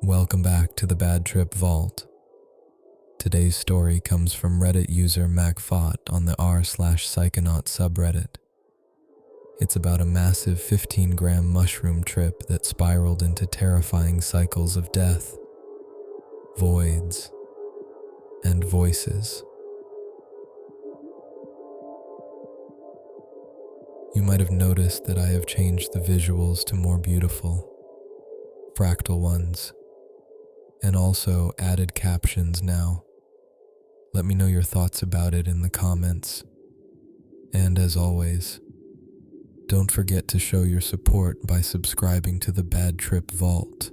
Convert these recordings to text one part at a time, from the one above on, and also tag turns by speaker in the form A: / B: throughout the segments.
A: Welcome back to the Bad Trip Vault. Today's story comes from Reddit user MacFot on the r/psychonaut subreddit. It's about a massive 15-gram mushroom trip that spiraled into terrifying cycles of death, voids, and voices. You might have noticed that I have changed the visuals to more beautiful, fractal ones, and also added captions now. Let me know your thoughts about it in the comments. And as always, don't forget to show your support by subscribing to the Bad Trip Vault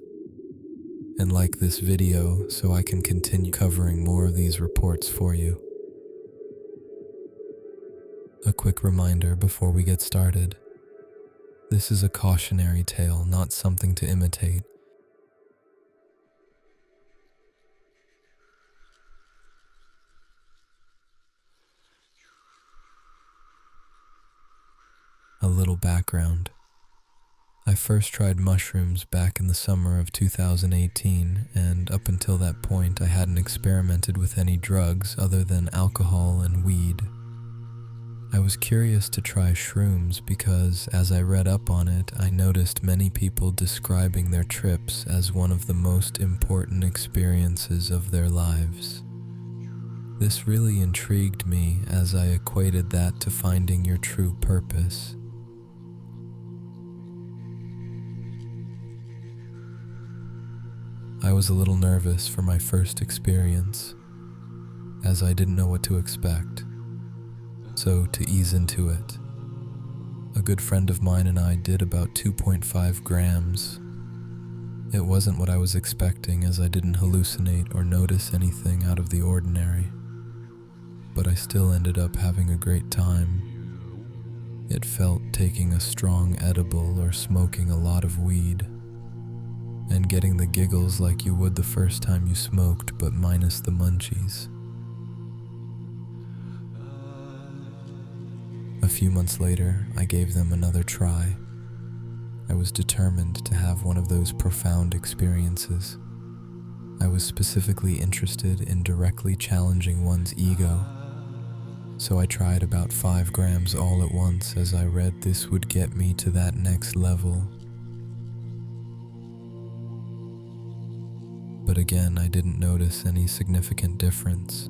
A: and like this video so I can continue covering more of these reports for you. A quick reminder before we get started. This is a cautionary tale, not something to imitate. A little background. I first tried mushrooms back in the summer of 2018, and up until that point I hadn't experimented with any drugs other than alcohol and weed. I was curious to try shrooms because, as I read up on it, I noticed many people describing their trips as one of the most important experiences of their lives. This really intrigued me as I equated that to finding your true purpose. I was a little nervous for my first experience, as I didn't know what to expect. So to ease into it, a good friend of mine and I did about 2.5 grams. It wasn't what I was expecting, as I didn't hallucinate or notice anything out of the ordinary, but I still ended up having a great time. It felt taking a strong edible or smoking a lot of weed, and getting the giggles like you would the first time you smoked, but minus the munchies. A few months later, I gave them another try. I was determined to have one of those profound experiences. I was specifically interested in directly challenging one's ego, so I tried about 5 grams all at once, as I read this would get me to that next level. But again, I didn't notice any significant difference.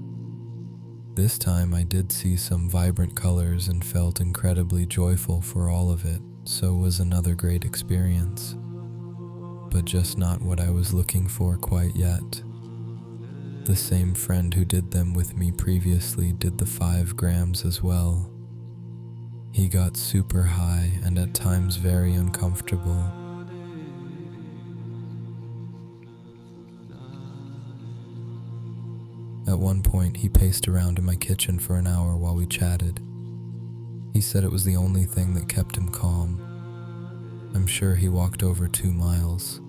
A: This time I did see some vibrant colors and felt incredibly joyful for all of it, so it was another great experience. But just not what I was looking for quite yet. The same friend who did them with me previously did the 5 grams as well. He got super high and at times very uncomfortable. At one point, he paced around in my kitchen for an hour while we chatted. He said it was the only thing that kept him calm. I'm sure he walked over 2 miles,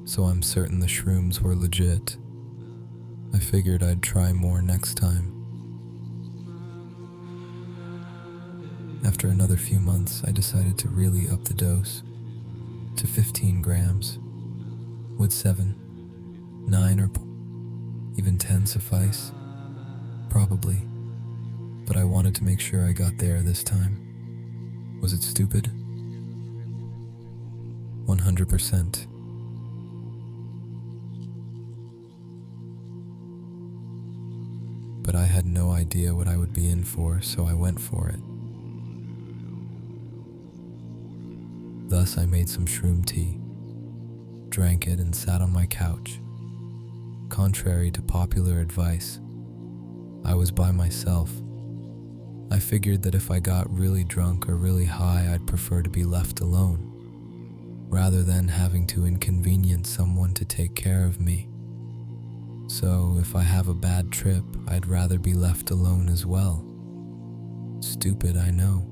A: so I'm certain the shrooms were legit. I figured I'd try more next time. After another few months, I decided to really up the dose to 15 grams. Would 7, 9, or even 10 suffice? Probably. But I wanted to make sure I got there this time. Was it stupid? 100%. But I had no idea what I would be in for, so I went for it. Thus, I made some shroom tea, drank it, and sat on my couch. Contrary to popular advice, I was by myself. I figured that if I got really drunk or really high, I'd prefer to be left alone, rather than having to inconvenience someone to take care of me. So if I have a bad trip, I'd rather be left alone as well. Stupid, I know.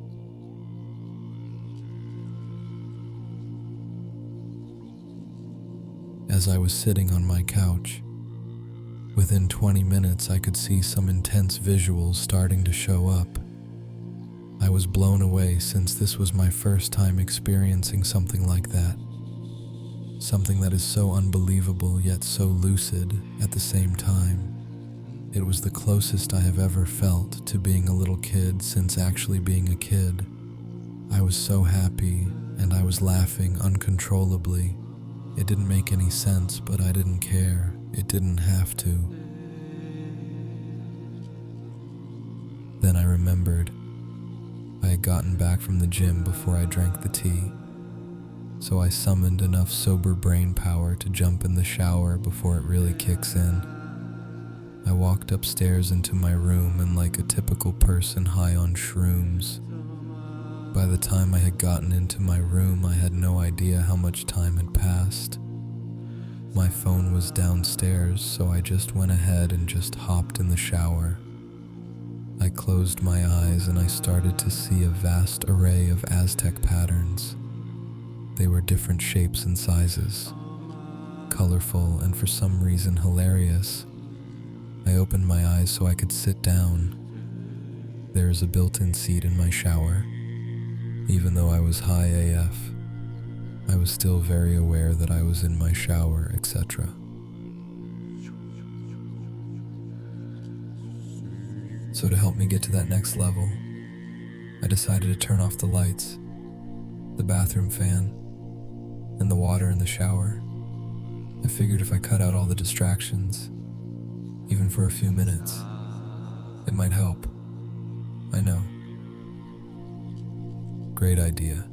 A: As I was sitting on my couch, within 20 minutes I could see some intense visuals starting to show up. I was blown away since this was my first time experiencing something like that. something that is so unbelievable yet so lucid at the same time. It was the closest I have ever felt to being a little kid since actually being a kid. I was so happy, and I was laughing uncontrollably. It didn't make any sense, but I didn't care. It didn't have to. Then I remembered. I had gotten back from the gym before I drank the tea, so I summoned enough sober brain power to jump in the shower before it really kicks in. I walked upstairs into my room and, like a typical person high on shrooms, by the time I had gotten into my room, I had no idea how much time had passed. My phone was downstairs, so I just went ahead and just hopped in the shower. I closed my eyes and I started to see a vast array of Aztec patterns. They were different shapes and sizes, colorful and for some reason hilarious. I opened my eyes so I could sit down. There is a built-in seat in my shower. Even though I was high AF, I was still very aware that I was in my shower, etc. So to help me get to that next level, I decided to turn off the lights, the bathroom fan, and the water in the shower. I figured if I cut out all the distractions, even for a few minutes, it might help. I know. Great idea.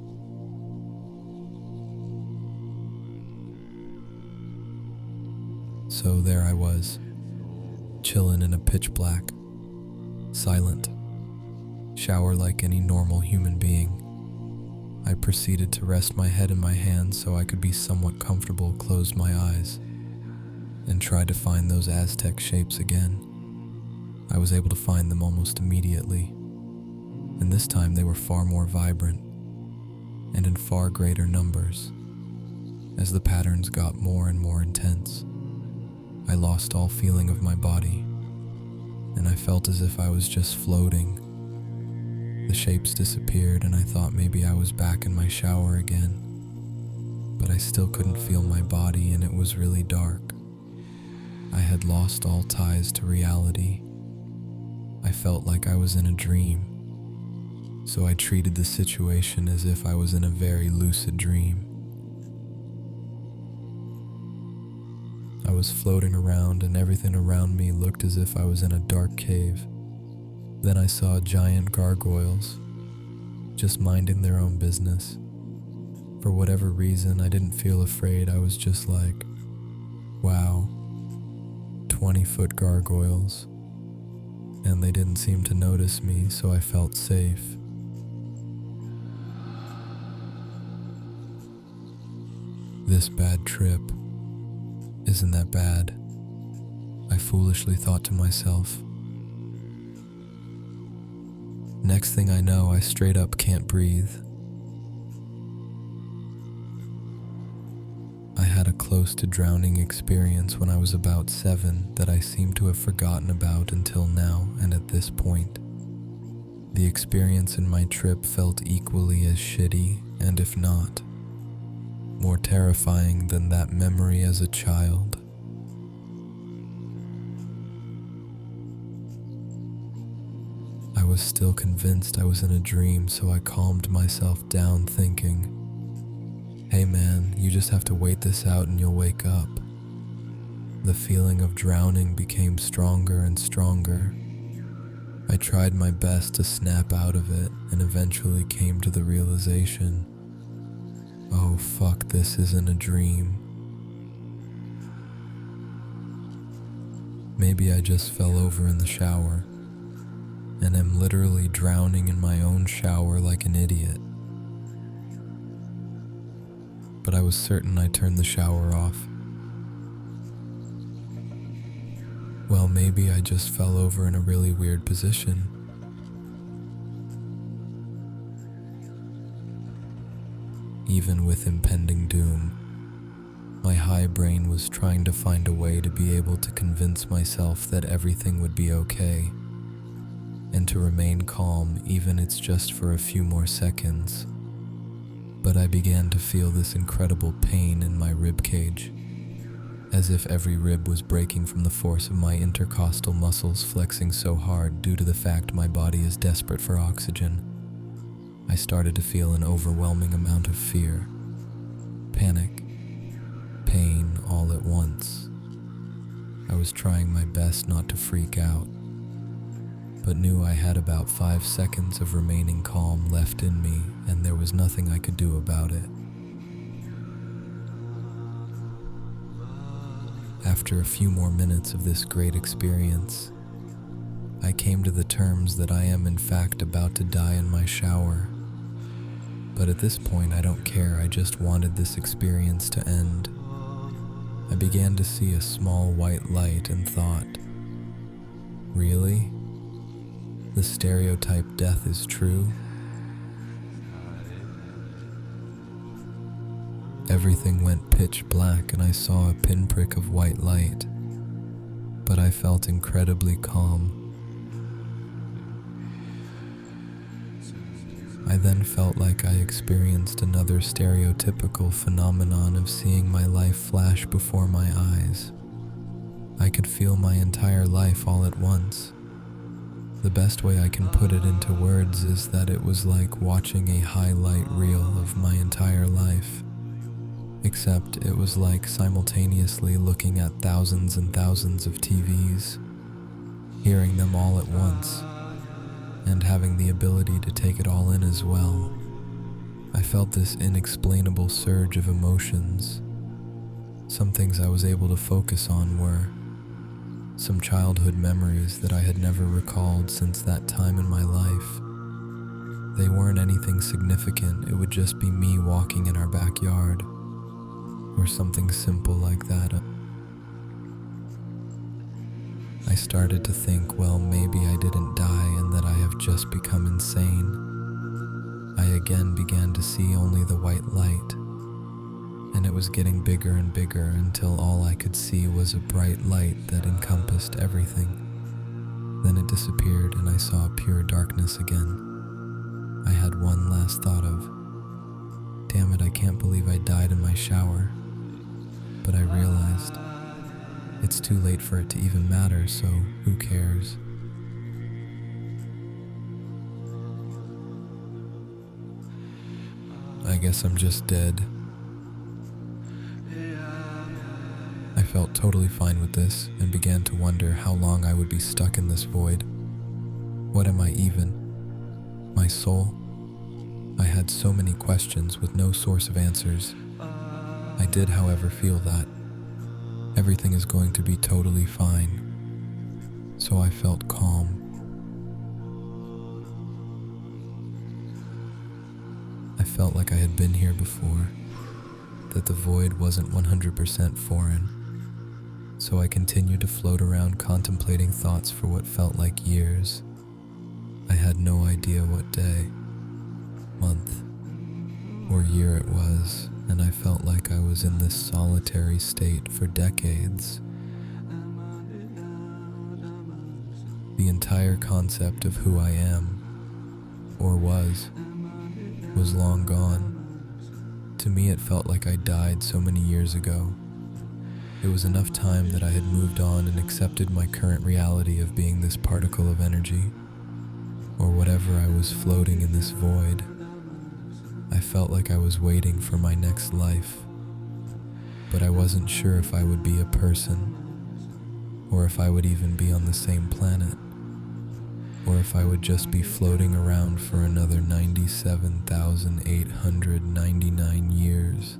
A: So there I was, chillin' in a pitch black, silent shower like any normal human being. I proceeded to rest my head in my hands so I could be somewhat comfortable, closed my eyes, and tried to find those Aztec shapes again. I was able to find them almost immediately, and this time they were far more vibrant and in far greater numbers. As the patterns got more and more intense, I lost all feeling of my body, and I felt as if I was just floating. The shapes disappeared, and I thought maybe I was back in my shower again, but I still couldn't feel my body, and it was really dark. I had lost all ties to reality. I felt like I was in a dream, so I treated the situation as if I was in a very lucid dream. I was floating around, and everything around me looked as if I was in a dark cave. Then I saw giant gargoyles, just minding their own business. For whatever reason, I didn't feel afraid. I was just like, wow, 20-foot gargoyles. And they didn't seem to notice me, so I felt safe. This bad trip isn't that bad, I foolishly thought to myself. Next thing I know, I straight up can't breathe. I had a close to drowning experience when I was about 7 that I seem to have forgotten about until now, and at this point, the experience in my trip felt equally as shitty, and if not, more terrifying than that memory as a child. I was still convinced I was in a dream, so I calmed myself down thinking, hey man, you just have to wait this out and you'll wake up. The feeling of drowning became stronger and stronger. I tried my best to snap out of it and eventually came to the realization, oh fuck, this isn't a dream. Maybe I just fell over in the shower and am literally drowning in my own shower like an idiot. But I was certain I turned the shower off. Well, maybe I just fell over in a really weird position. Even with impending doom, my high brain was trying to find a way to be able to convince myself that everything would be okay, and to remain calm even it's just for a few more seconds. but I began to feel this incredible pain in my rib cage, as if every rib was breaking from the force of my intercostal muscles flexing so hard due to the fact my body is desperate for oxygen. I started to feel an overwhelming amount of fear, panic, pain all at once. I was trying my best not to freak out, but knew I had about 5 seconds of remaining calm left in me, and there was nothing I could do about it. After a few more minutes of this great experience, I came to the terms that I am in fact about to die in my shower. But at this point I don't care, I just wanted this experience to end. I began to see a small white light and thought, really? The stereotype death is true? Everything went pitch black and I saw a pinprick of white light, but I felt incredibly calm. I then felt like I experienced another stereotypical phenomenon of seeing my life flash before my eyes. I could feel my entire life all at once. The best way I can put it into words is that it was like watching a highlight reel of my entire life. Except it was like simultaneously looking at thousands and thousands of TVs, hearing them all at once, and having the ability to take it all in as well. I felt this inexplainable surge of emotions. Some things I was able to focus on were some childhood memories that I had never recalled since that time in my life. They weren't anything significant, it would just be me walking in our backyard, or something simple like that. I started to think, well, maybe I didn't die and that I have just become insane. I again began to see only the white light, and it was getting bigger and bigger until all I could see was a bright light that encompassed everything. Then it disappeared and I saw pure darkness again. I had one last thought of, damn it, I can't believe I died in my shower. But I realized it's too late for it to even matter, so who cares? I guess I'm just dead. I felt totally fine with this and began to wonder how long I would be stuck in this void. What am I even? My soul? I had so many questions with no source of answers. I did, however, feel that everything is going to be totally fine, so I felt calm. I felt like I had been here before, that the void wasn't 100% foreign, so I continued to float around contemplating thoughts for what felt like years. I had no idea what day, month, or year it was, and I felt like I was in this solitary state for decades. The entire concept of who I am, or was long gone. To me it felt like I died so many years ago. It was enough time that I had moved on and accepted my current reality of being this particle of energy, or whatever I was floating in this void. I felt like I was waiting for my next life, but I wasn't sure if I would be a person, or if I would even be on the same planet, or if I would just be floating around for another 97,899 years.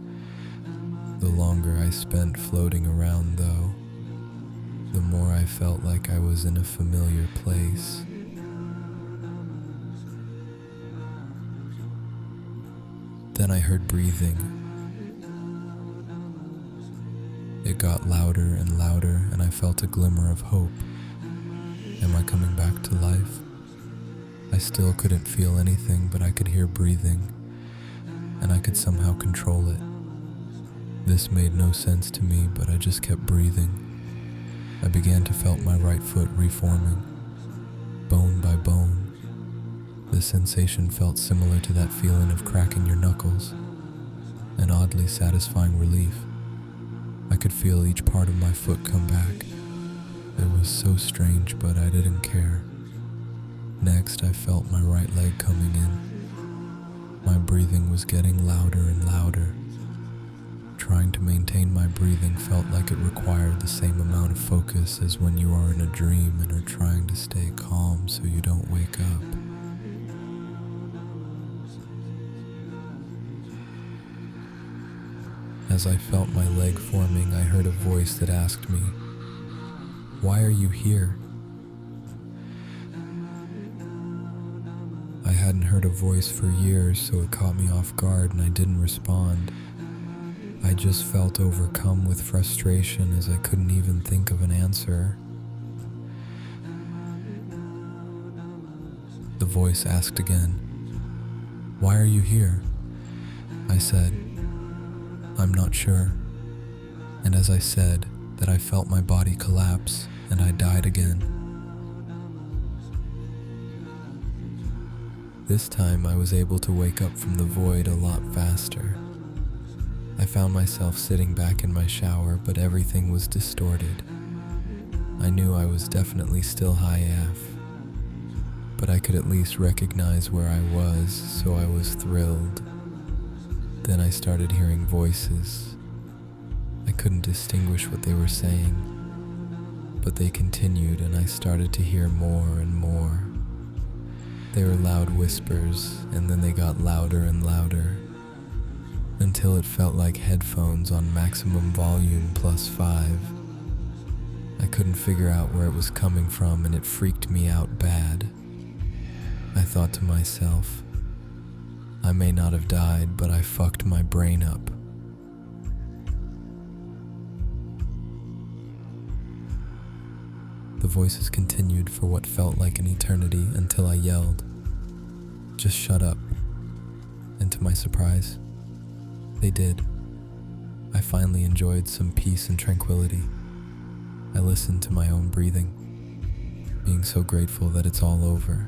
A: The longer I spent floating around, though, the more I felt like I was in a familiar place. Then I heard breathing. It got louder and louder, and I felt a glimmer of hope. Am I coming back to life? I still couldn't feel anything, but I could hear breathing, and I could somehow control it. This made no sense to me, but I just kept breathing. I began to feel my right foot reforming, bone by bone. The sensation felt similar to that feeling of cracking your knuckles. an oddly satisfying relief. I could feel each part of my foot come back. It was so strange, but I didn't care. Next, I felt my right leg coming in. My breathing was getting louder and louder. Trying to maintain my breathing felt like it required the same amount of focus as when you are in a dream and are trying to stay calm so you don't wake up. As I felt my leg forming, I heard a voice that asked me, "Why are you here?" I hadn't heard a voice for years, so it caught me off guard and I didn't respond. I just felt overcome with frustration as I couldn't even think of an answer. The voice asked again, "Why are you here?" I said, "I'm not sure." And as I said that, I felt my body collapse and I died again. This time I was able to wake up from the void a lot faster. I found myself sitting back in my shower, but everything was distorted. I knew I was definitely still high AF, but I could at least recognize where I was, so I was thrilled. Then I started hearing voices. I couldn't distinguish what they were saying, but they continued and I started to hear more and more. They were loud whispers, and then they got louder and louder, until it felt like headphones on maximum volume +5. I couldn't figure out where it was coming from and it freaked me out bad. I thought to myself, I may not have died, but I fucked my brain up. The voices continued for what felt like an eternity until I yelled, "Just shut up." And to my surprise, they did. I finally enjoyed some peace and tranquility. I listened to my own breathing, being so grateful that it's all over.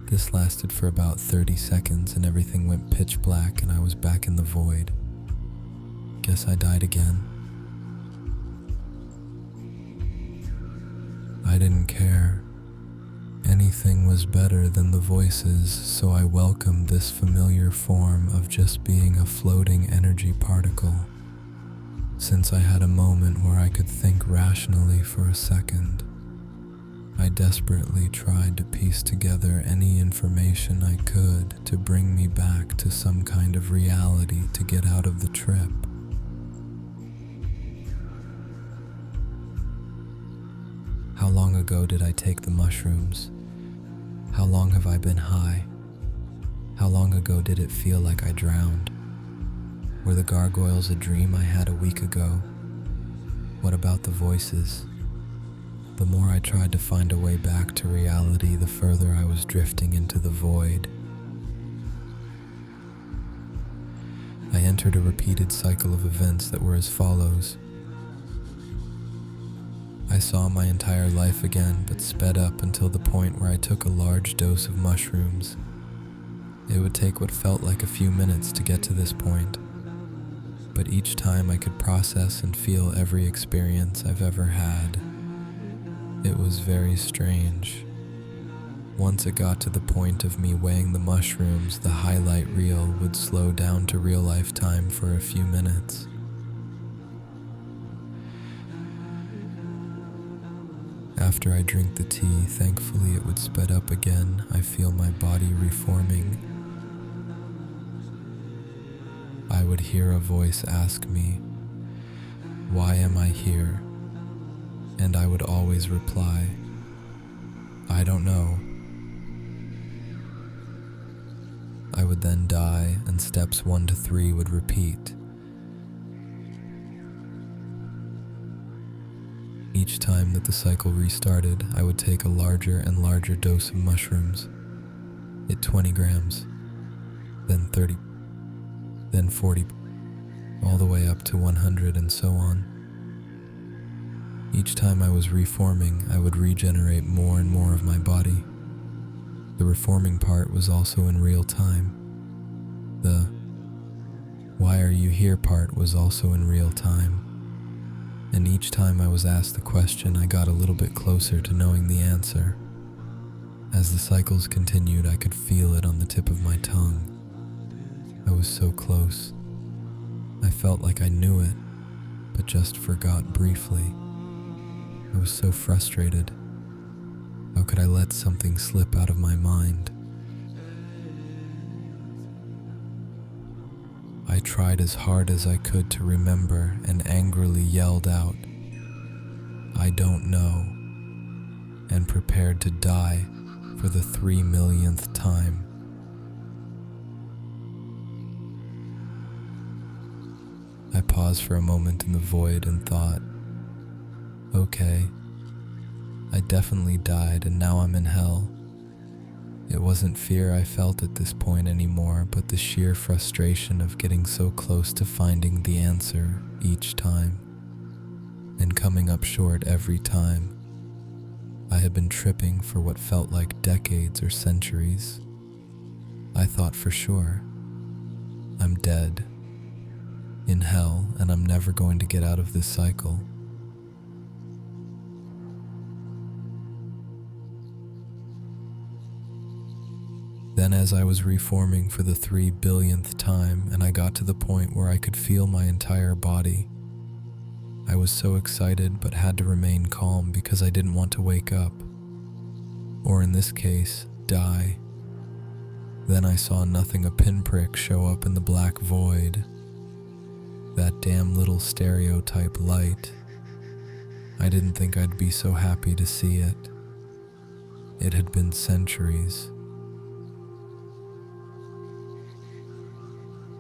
A: This lasted for about 30 seconds and everything went pitch black and I was back in the void. Guess I died again. I didn't care. Anything was better than the voices, so I welcomed this familiar form of just being a floating energy particle. Since I had a moment where I could think rationally for a second, I desperately tried to piece together any information I could to bring me back to some kind of reality to get out of the trip. How long ago did I take the mushrooms? How long have I been high? How long ago did it feel like I drowned? Were the gargoyles a dream I had a week ago? What about the voices? The more I tried to find a way back to reality, the further I was drifting into the void. I entered a repeated cycle of events that were as follows. I saw my entire life again, but sped up until the point where I took a large dose of mushrooms. It would take what felt like a few minutes to get to this point, but each time I could process and feel every experience I've ever had. It was very strange. Once it got to the point of me weighing the mushrooms, the highlight reel would slow down to real life time for a few minutes. After I drink the tea, thankfully it would sped up again. I feel my body reforming. I would hear a voice ask me, "Why am I here?" And I would always reply, "I don't know." I would then die, and steps 1 to 3 would repeat. Each time that the cycle restarted, I would take a larger and larger dose of mushrooms. At 20 grams, then 30, then 40, all the way up to 100 and so on. Each time I was reforming, I would regenerate more and more of my body. The reforming part was also in real time. The "Why are you here" part was also in real time, and each time I was asked the question, I got a little bit closer to knowing the answer. As the cycles continued, I could feel it on the tip of my tongue. I was so close. I felt like I knew it, but just forgot briefly. I was so frustrated. How could I let something slip out of my mind? I tried as hard as I could to remember and angrily yelled out, "I don't know," and prepared to die for the 3 millionth time. I paused for a moment in the void and thought, okay, I definitely died and now I'm in hell. It wasn't fear I felt at this point anymore, but the sheer frustration of getting so close to finding the answer each time, and coming up short every time. I had been tripping for what felt like decades or centuries. I thought for sure, I'm dead, in hell, and I'm never going to get out of this cycle. Then as I was reforming for the 3 billionth time and I got to the point where I could feel my entire body, I was so excited but had to remain calm because I didn't want to wake up, or in this case, die. Then I saw nothing, a pinprick show up in the black void. That damn little stereotype light. I didn't think I'd be so happy to see it. It had been centuries.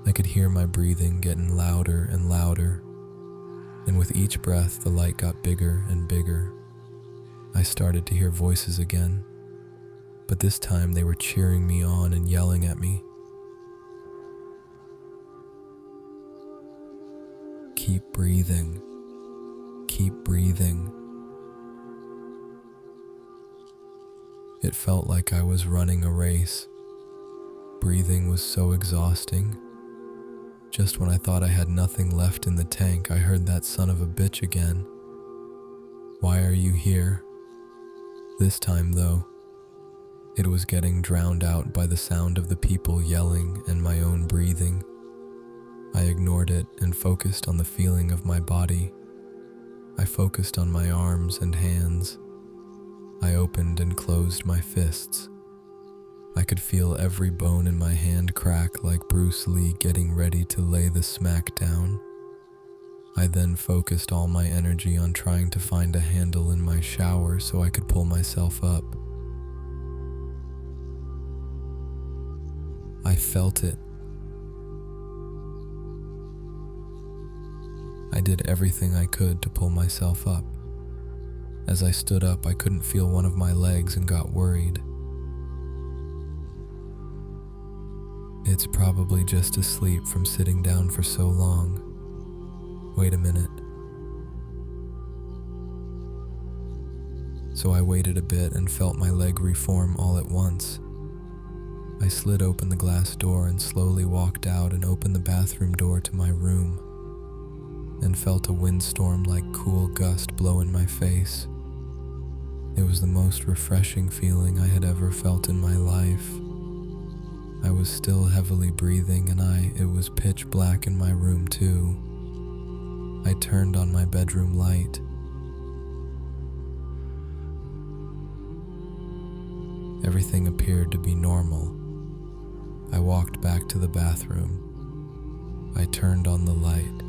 A: I could hear my breathing getting louder and louder, and with each breath the light got bigger and bigger. I started to hear voices again, but this time they were cheering me on and yelling at me. Keep breathing. Keep breathing. It felt like I was running a race. Breathing was so exhausting. Just when I thought I had nothing left in the tank, I heard that son of a bitch again. "Why are you here?" This time, though, it was getting drowned out by the sound of the people yelling and my own breathing. I ignored it and focused on the feeling of my body. I focused on my arms and hands. I opened and closed my fists. I could feel every bone in my hand crack like Bruce Lee getting ready to lay the smack down. I then focused all my energy on trying to find a handle in my shower so I could pull myself up. I felt it. I did everything I could to pull myself up. As I stood up, I couldn't feel one of my legs and got worried. It's probably just asleep from sitting down for so long. Wait a minute. So I waited a bit and felt my leg reform all at once. I slid open the glass door and slowly walked out and opened the bathroom door to my room, and felt a windstorm-like cool gust blow in my face. It was the most refreshing feeling I had ever felt in my life. I was still heavily breathing and it was pitch black in my room too. I turned on my bedroom light. Everything appeared to be normal. I walked back to the bathroom. I turned on the light.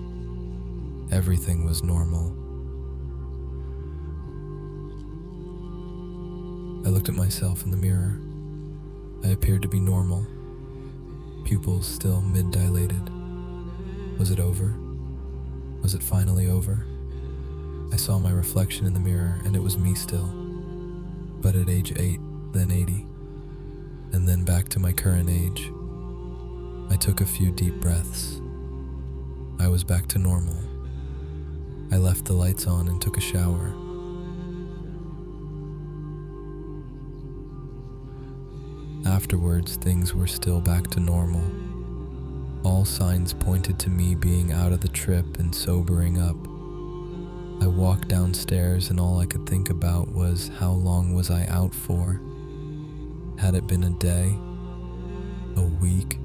A: Everything was normal. I looked at myself in the mirror. I appeared to be normal. Pupils still mid-dilated. Was it over? Was it finally over? I saw my reflection in the mirror and it was me still. But at age 8, then 80, and then back to my current age. I took a few deep breaths. I was back to normal. I left the lights on and took a shower. Afterwards, things were still back to normal. All signs pointed to me being out of the trip and sobering up. I walked downstairs and all I could think about was how long was I out for? Had it been a day? A week?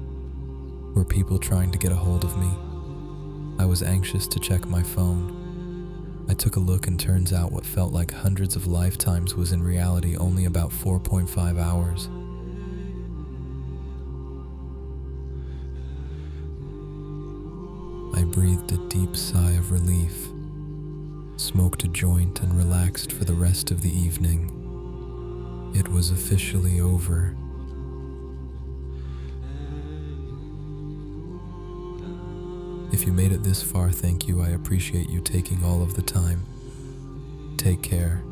A: Were people trying to get a hold of me? I was anxious to check my phone. I took a look and turns out what felt like hundreds of lifetimes was in reality only about 4.5 hours. I breathed a deep sigh of relief, smoked a joint and relaxed for the rest of the evening. It was officially over. If you made it this far, thank you. I appreciate you taking all of the time. Take care.